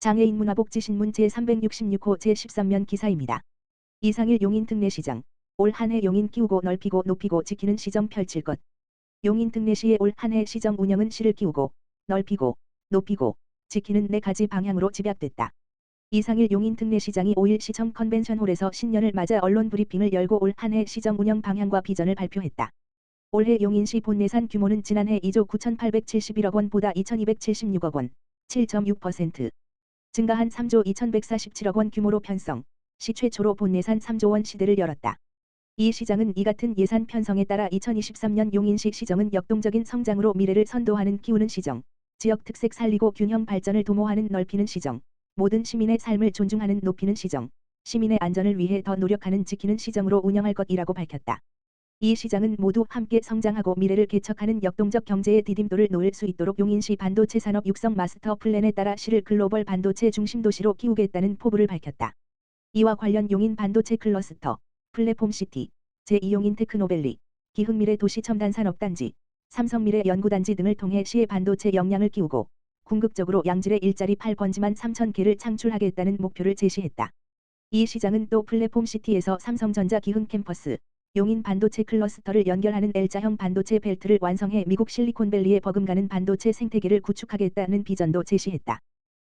장애인 문화복지신문 제366호 제13면 기사입니다. 이상일 용인 특례시정. 올 한 해 용인 키우고 넓히고 높이고 지키는 시정 펼칠 것. 용인 특례시의 올 한 해 시정 운영은 시를 키우고 넓히고 높이고 지키는 4가지 방향으로 집약됐다. 이상일 용인 특례시장이 5일 시청 컨벤션홀에서 신년을 맞아 언론 브리핑을 열고 올 한 해 시정 운영 방향과 비전을 발표했다. 올해 용인시 본예산 규모는 지난해 2조 9,871억 원보다 2,276억 원, 7.6% 증가한 3조 2,147억 원 규모로 편성, 시 최초로 본예산 3조 원 시대를 열었다. 이 시장은 이 같은 예산 편성에 따라 2023년 용인시 시정은 역동적인 성장으로 미래를 선도하는 키우는 시정, 지역 특색 살리고 균형 발전을 도모하는 넓히는 시정, 모든 시민의 삶을 존중하는 높이는 시정, 시민의 안전을 위해 더 노력하는 지키는 시정으로 운영할 것이라고 밝혔다. 이 시장은 모두 함께 성장하고 미래를 개척하는 역동적 경제의 디딤돌을 놓을 수 있도록 용인시 반도체 산업 육성 마스터 플랜에 따라 시를 글로벌 반도체 중심 도시로 키우겠다는 포부를 밝혔다. 이와 관련 용인 반도체 클러스터, 플랫폼시티, 제2용인 테크노밸리, 기흥미래 도시 첨단산업단지, 삼성미래 연구단지 등을 통해 시의 반도체 역량을 키우고 궁극적으로 양질의 일자리 8번지만 3,000개를 창출하겠다는 목표를 제시했다. 이 시장은 또 플랫폼시티에서 삼성전자 기흥 캠퍼스, 용인 반도체 클러스터를 연결하는 L자형 반도체 벨트를 완성해 미국 실리콘밸리에 버금가는 반도체 생태계를 구축하겠다는 비전도 제시했다.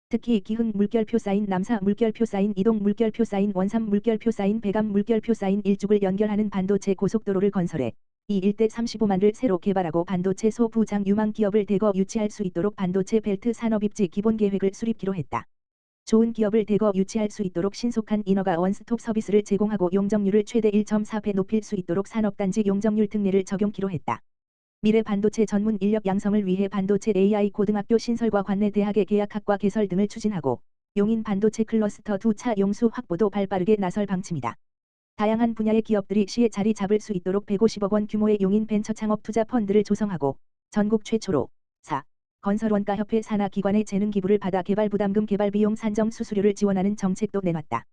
특히 기흥 물결표 쌓인 남사 물결표 쌓인 이동 물결표 쌓인 원삼 물결표 쌓인 배감 물결표 쌓인 일죽을 연결하는 반도체 고속도로를 건설해 이 일대 35만을 새로 개발하고 반도체 소부장 유망 기업을 대거 유치할 수 있도록 반도체 벨트 산업 입지 기본 계획을 수립키로 했다. 좋은 기업을 대거 유치할 수 있도록 신속한 인허가 원스톱 서비스를 제공하고 용적률을 최대 1.4배 높일 수 있도록 산업단지 용적률 특례를 적용키로 했다. 미래 반도체 전문 인력 양성을 위해 반도체 AI 고등학교 신설과 관내 대학의 계약학과 개설 등을 추진하고 용인 반도체 클러스터 2차 용수 확보도 발빠르게 나설 방침이다. 다양한 분야의 기업들이 시에 자리 잡을 수 있도록 150억 원 규모의 용인 벤처 창업 투자 펀드를 조성하고 전국 최초로 건설원가협회 산하기관의 재능 기부를 받아 개발 부담금 개발 비용 산정 수수료를 지원하는 정책도 내놨다.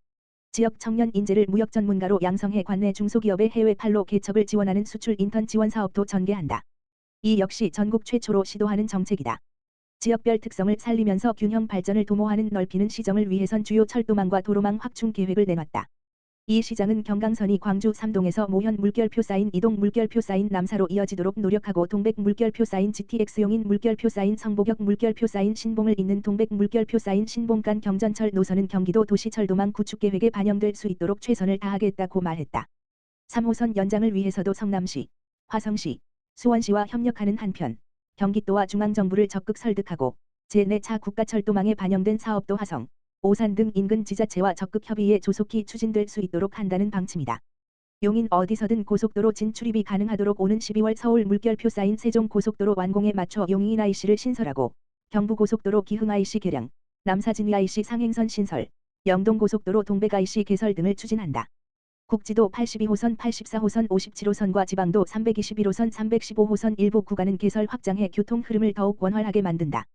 지역 청년 인재를 무역 전문가로 양성해 관내 중소기업의 해외 판로 개척을 지원하는 수출 인턴 지원 사업도 전개한다. 이 역시 전국 최초로 시도하는 정책이다. 지역별 특성을 살리면서 균형 발전을 도모하는 넓히는 시정을 위해선 주요 철도망과 도로망 확충 계획을 내놨다. 이 시장은 경강선이 광주 3동에서 모현 물결표 쌓인 이동 물결표 쌓인 남사로 이어지도록 노력하고 동백 물결표 쌓인 GTX 용인 물결표 쌓인 성보격 물결표 쌓인 신봉을 잇는 동백 물결표 쌓인 신봉간 경전철 노선은 경기도 도시철도망 구축 계획에 반영될 수 있도록 최선을 다하겠다고 말했다. 3호선 연장을 위해서도 성남시, 화성시, 수원시와 협력하는 한편 경기도와 중앙정부를 적극 설득하고 제4차 국가철도망에 반영된 사업도 화성, 오산 등 인근 지자체와 적극 협의해 조속히 추진될 수 있도록 한다는 방침이다. 용인 어디서든 고속도로 진출입이 가능하도록 오는 12월 서울 물결표 쌓인 세종고속도로 완공에 맞춰 용인 IC를 신설하고 경부고속도로 기흥 IC 개량, 남사진위 IC 상행선 신설, 영동고속도로 동백 IC 개설 등을 추진한다. 국지도 82호선, 84호선, 57호선과 지방도 321호선, 315호선 일부 구간은 개설 확장해 교통 흐름을 더욱 원활하게 만든다.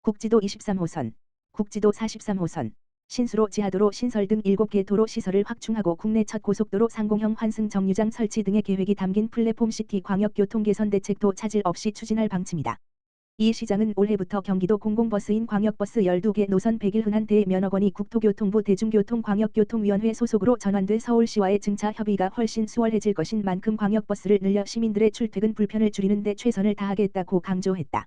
국지도 23호선, 국지도 43호선, 신수로 지하도로 신설 등 7개 도로 시설을 확충하고 국내 첫 고속도로 상공형 환승 정류장 설치 등의 계획이 담긴 플랫폼시티 광역교통 개선 대책도 차질 없이 추진할 방침이다. 이 시장은 올해부터 경기도 공공버스인 광역버스 12개 노선 100일 흔한대의 면허권이 국토교통부 대중교통광역교통위원회 소속으로 전환돼 서울시와의 증차 협의가 훨씬 수월해질 것인 만큼 광역버스를 늘려 시민들의 출퇴근 불편을 줄이는 데 최선을 다하겠다고 강조했다.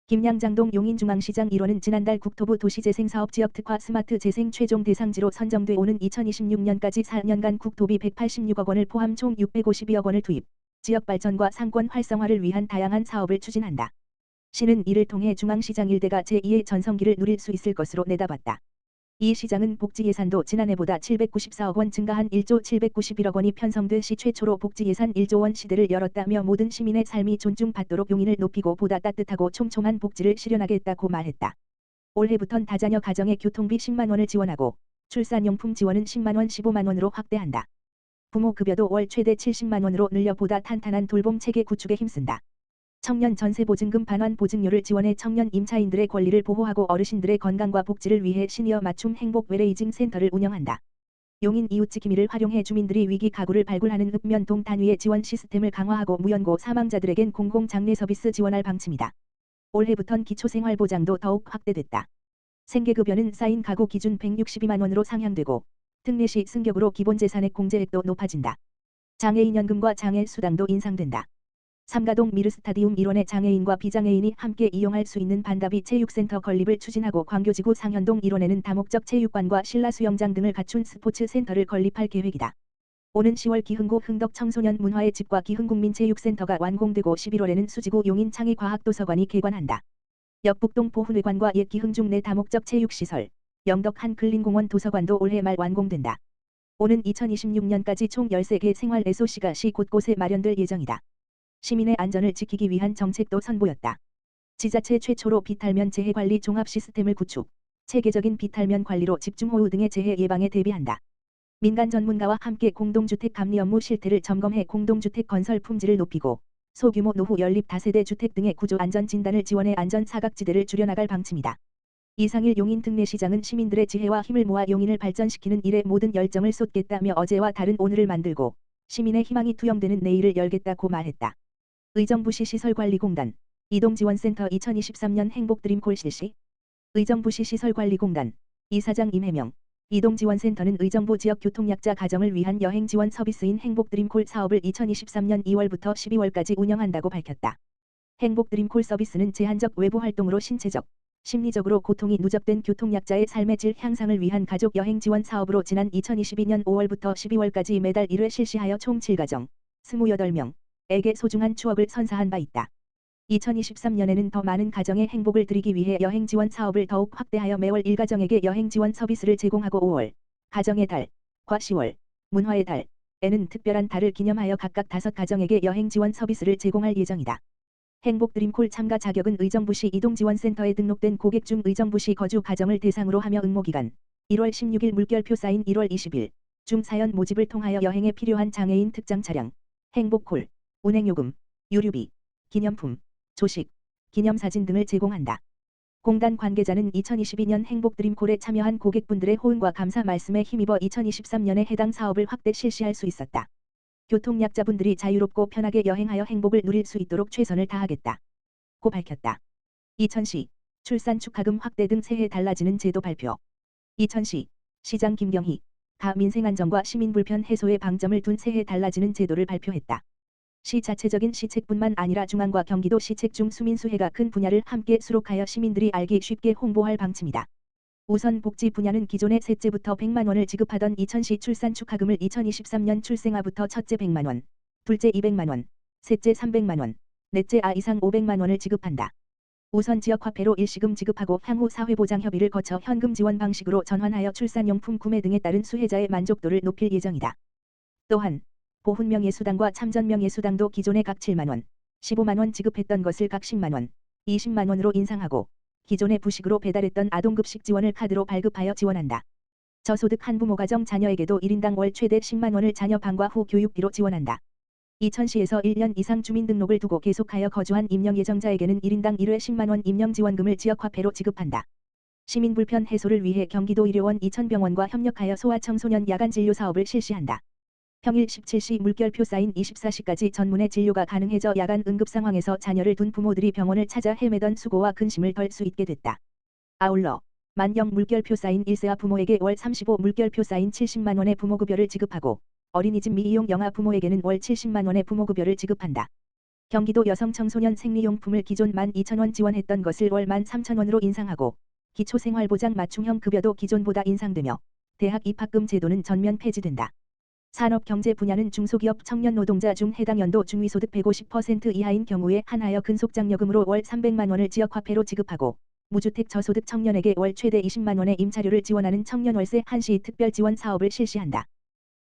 김양장동 용인중앙시장 1호는 지난달 국토부 도시재생사업 지역특화 스마트 재생 최종 대상지로 선정돼 오는 2026년까지 4년간 국토비 186억 원을 포함 총 652억 원을 투입, 지역발전과 상권 활성화를 위한 다양한 사업을 추진한다. 시는 이를 통해 중앙시장 일대가 제2의 전성기를 누릴 수 있을 것으로 내다봤다. 이 시장은 복지 예산도 지난해보다 794억 원 증가한 1조 791억 원이 편성돼 시 최초로 복지 예산 1조 원 시대를 열었다며 모든 시민의 삶이 존중받도록 용인을 높이고 보다 따뜻하고 촘촘한 복지를 실현하겠다고 말했다. 올해부턴 다자녀 가정에 교통비 10만 원을 지원하고 출산용품 지원은 10만 원 15만 원으로 확대한다. 부모 급여도 월 최대 70만 원으로 늘려 보다 탄탄한 돌봄 체계 구축에 힘쓴다. 청년 전세 보증금 반환 보증료를 지원해 청년 임차인들의 권리를 보호하고 어르신들의 건강과 복지를 위해 시니어 맞춤 행복 웰레이징 센터를 운영한다. 용인 이웃지킴이를 활용해 주민들이 위기 가구를 발굴하는 읍면동 단위의 지원 시스템을 강화하고 무연고 사망자들에겐 공공장례 서비스 지원할 방침이다. 올해부턴 기초생활보장도 더욱 확대됐다. 생계급여는 쌓인 가구 기준 162만 원으로 상향되고 특례시 승격으로 기본재산액 공제액도 높아진다. 장애인연금과 장애수당도 인상된다. 삼가동 미르스타디움 일원의 장애인과 비장애인이 함께 이용할 수 있는 반다비 체육센터 건립을 추진하고 광교지구 상현동 일원에는 다목적 체육관과 실내 수영장 등을 갖춘 스포츠센터를 건립할 계획이다. 오는 10월 기흥구 흥덕 청소년 문화의 집과 기흥국민체육센터가 완공되고 11월에는 수지구 용인 창의과학도서관이 개관한다. 역북동 보훈회관과 옛 기흥중 내 다목적 체육시설, 영덕 한글린공원 도서관도 올해 말 완공된다. 오는 2026년까지 총 13개 생활 SOC가 시 곳곳에 마련될 예정이다. 시민의 안전을 지키기 위한 정책도 선보였다. 지자체 최초로 비탈면 재해관리 종합 시스템을 구축, 체계적인 비탈면 관리로 집중호우 등의 재해 예방에 대비한다. 민간 전문가와 함께 공동주택 감리 업무 실태를 점검해 공동주택 건설 품질을 높이고 소규모 노후 연립 다세대 주택 등의 구조 안전 진단을 지원해 안전 사각지대를 줄여나갈 방침이다. 이상일 용인 특례시장은 시민들의 지혜와 힘을 모아 용인을 발전시키는 일에 모든 열정을 쏟겠다며 어제와 다른 오늘을 만들고 시민의 희망이 투영되는 내일을 열겠다고 말했다. 의정부시 시설관리공단 이동지원센터 2023년 행복드림콜 실시. 의정부시 시설관리공단 이사장 임혜명. 이동지원센터는 의정부 지역 교통약자 가정을 위한 여행지원 서비스인 행복드림콜 사업을 2023년 2월부터 12월까지 운영한다고 밝혔다. 행복드림콜 서비스는 제한적 외부 활동으로 신체적, 심리적으로 고통이 누적된 교통약자의 삶의 질 향상을 위한 가족 여행 지원 사업으로 지난 2022년 5월부터 12월까지 매달 1회 실시하여 총 7가정, 28명에게 소중한 추억을 선사한 바 있다. 2023년에는 더 많은 가정의 행복을 드리기 위해 여행 지원 사업을 더욱 확대하여 매월 1가정에게 여행 지원 서비스를 제공하고 5월, 가정의 달과 10월, 문화의 달에는 특별한 달을 기념하여 각각 5가정에게 여행 지원 서비스를 제공할 예정이다. 행복드림콜 참가 자격은 의정부시 이동지원센터에 등록된 고객 중 의정부시 거주 가정을 대상으로 하며 응모기간 1월 16일 물결표 사인 1월 20일 중 사연 모집을 통하여 여행에 필요한 장애인 특장 차량, 행복콜, 운행요금, 유류비, 기념품, 조식, 기념사진 등을 제공한다. 공단 관계자는 2022년 행복드림콜에 참여한 고객분들의 호응과 감사 말씀에 힘입어 2023년에 해당 사업을 확대 실시할 수 있었다. 교통약자분들이 자유롭고 편하게 여행하여 행복을 누릴 수 있도록 최선을 다하겠다. 고 밝혔다. 이천시 출산 축하금 확대 등 새해 달라지는 제도 발표. 이천시 시장 김경희 가 민생안정과 시민불편 해소에 방점을 둔 새해 달라지는 제도를 발표했다. 시 자체적인 시책뿐만 아니라 중앙과 경기도 시책 중 수민수혜가 큰 분야를 함께 수록하여 시민들이 알기 쉽게 홍보할 방침이다. 우선 복지 분야는 기존의 셋째부터 100만 원을 지급하던 이천시 출산 축하금을 2023년 출생아부터 첫째 100만 원, 둘째 200만 원, 셋째 300만 원, 넷째 아 이상 500만 원을 지급한다. 우선 지역화폐로 일시금 지급하고 향후 사회보장 협의를 거쳐 현금 지원 방식으로 전환하여 출산용품 구매 등에 따른 수혜자의 만족도를 높일 예정이다. 또한 보훈명예수당과 참전명예수당도 기존에 각 7만 원, 15만 원 지급했던 것을 각 10만 원, 20만 원으로 인상하고 기존에 부식으로 배달했던 아동급식 지원을 카드로 발급하여 지원한다. 저소득 한부모 가정 자녀에게도 1인당 월 최대 10만 원을 자녀 방과 후 교육비로 지원한다. 이천시에서 1년 이상 주민등록을 두고 계속하여 거주한 임명 예정자에게는 1인당 1회 10만 원 임명지원금을 지역화폐로 지급한다. 시민불편 해소를 위해 경기도 의료원 2000병원과 협력하여 소아청소년 야간진료 사업을 실시한다. 평일 17시 물결표 사인 24시까지 전문의 진료가 가능해져 야간 응급 상황에서 자녀를 둔 부모들이 병원을 찾아 헤매던 수고와 근심을 덜 수 있게 됐다. 아울러 만영 물결표 사인 1세아 부모에게 월 35 물결표 사인 70만 원의 부모급여를 지급하고 어린이집 미이용 영아 부모에게는 월 70만 원의 부모급여를 지급한다. 경기도 여성청소년 생리용품을 기존 12,000원 지원했던 것을 월 13,000원으로 인상하고 기초생활보장 맞춤형 급여도 기존보다 인상되며 대학 입학금 제도는 전면 폐지된다. 산업경제 분야는 중소기업 청년 노동자 중 해당 연도 중위소득 150% 이하인 경우에 한하여 근속장려금으로 월 300만 원을 지역화폐로 지급하고 무주택 저소득 청년에게 월 최대 20만 원의 임차료를 지원하는 청년월세 한시 특별지원 사업을 실시한다.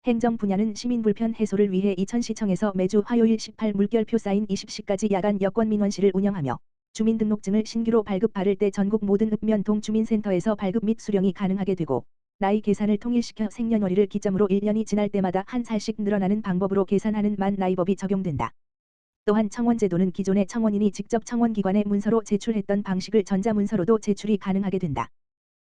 행정 분야는 시민불편 해소를 위해 이천시청에서 매주 화요일 18 물결표 사인 20시까지 야간 여권민원실을 운영하며 주민등록증을 신규로 발급 받을 때 전국 모든 읍면동 주민센터에서 발급 및 수령이 가능하게 되고 나이 계산을 통일시켜 생년월일을 기점으로 1년이 지날 때마다 한 살씩 늘어나는 방법으로 계산하는 만 나이법이 적용된다. 또한 청원제도는 기존의 청원인이 직접 청원기관에 문서로 제출했던 방식을 전자문서로도 제출이 가능하게 된다.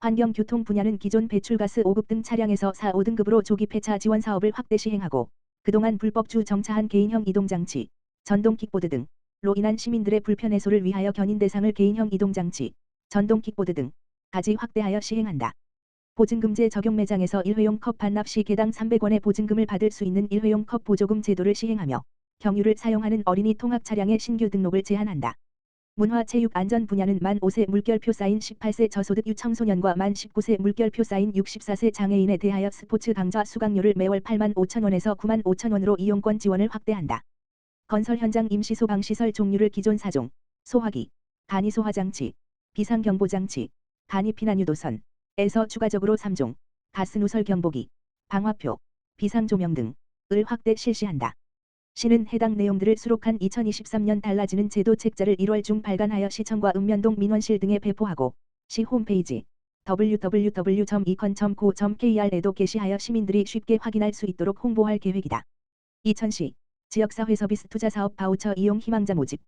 환경교통 분야는 기존 배출가스 5급 등 차량에서 4, 5등급으로 조기 폐차 지원 사업을 확대 시행하고 그동안 불법 주정차한 개인형 이동장치, 전동 킥보드 등로 인한 시민들의 불편 해소를 위하여 견인 대상을 개인형 이동장치, 전동 킥보드 등 까지 확대하여 시행한다. 보증금제 적용 매장에서 일회용 컵 반납 시 개당 300원의 보증금을 받을 수 있는 일회용 컵 보조금 제도를 시행하며 경유를 사용하는 어린이 통학 차량의 신규 등록을 제한한다. 문화체육안전 분야는 만 5세 물결표 쌓인 18세 저소득 유청소년과 만 19세 물결표 쌓인 64세 장애인에 대하여 스포츠 강좌 수강료를 매월 8만 5천 원에서 9만 5천 원으로 이용권 지원을 확대한다. 건설 현장 임시 소방시설 종류를 기존 4종, 소화기, 간이 소화장치, 비상경보장치, 간이 피난유도선, 에서 추가적으로 3종, 가스 누설 경보기, 방화표, 비상조명 등을 확대 실시한다. 시는 해당 내용들을 수록한 2023년 달라지는 제도 책자를 1월 중 발간하여 시청과 읍면동 민원실 등에 배포하고 시 홈페이지 www.econ.go.kr에도 게시하여 시민들이 쉽게 확인할 수 있도록 홍보할 계획이다. 이천시 지역사회 서비스 투자사업 바우처 이용 희망자 모집.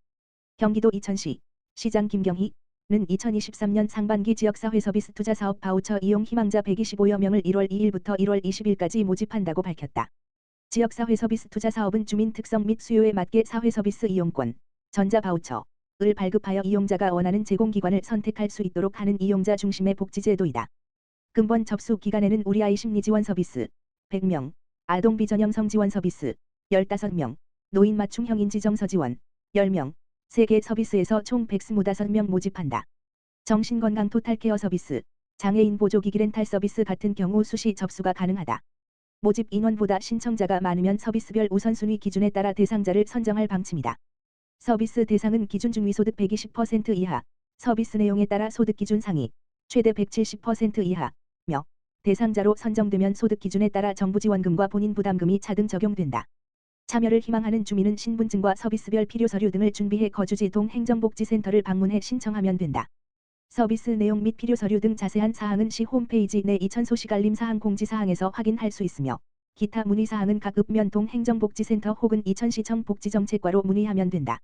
경기도 이천시 시장 김경희는 2023년 상반기 지역사회 서비스 투자사업 바우처 이용 희망자 125여 명을 1월 2일부터 1월 20일까지 모집한다고 밝혔다. 지역사회 서비스 투자 사업은 주민 특성 및 수요에 맞게 사회 서비스 이용권, 전자 바우처를 발급하여 이용자가 원하는 제공기관을 선택할 수 있도록 하는 이용자 중심의 복지제도이다. 근본 접수 기간에는 우리 아이 심리 지원 서비스 100명, 아동 비전형 성지원 서비스 15명, 노인 맞춤형 인지정서 지원 10명, 세개 서비스에서 총 125명 모집한다. 정신건강 토탈케어 서비스, 장애인 보조기기 렌탈 서비스 같은 경우 수시 접수가 가능하다. 모집 인원보다 신청자가 많으면 서비스별 우선순위 기준에 따라 대상자를 선정할 방침이다. 서비스 대상은 기준 중위소득 120% 이하, 서비스 내용에 따라 소득 기준 상위, 최대 170% 이하며 대상자로 선정되면 소득 기준에 따라 정부 지원금과 본인 부담금이 차등 적용된다. 참여를 희망하는 주민은 신분증과 서비스별 필요 서류 등을 준비해 거주지 동 행정복지센터를 방문해 신청하면 된다. 서비스 내용 및 필요 서류 등 자세한 사항은 시 홈페이지 내 이천소시관림 사항 공지사항에서 확인할 수 있으며 기타 문의사항은 각 읍면동 행정복지센터 혹은 이천시청 복지정책과로 문의하면 된다.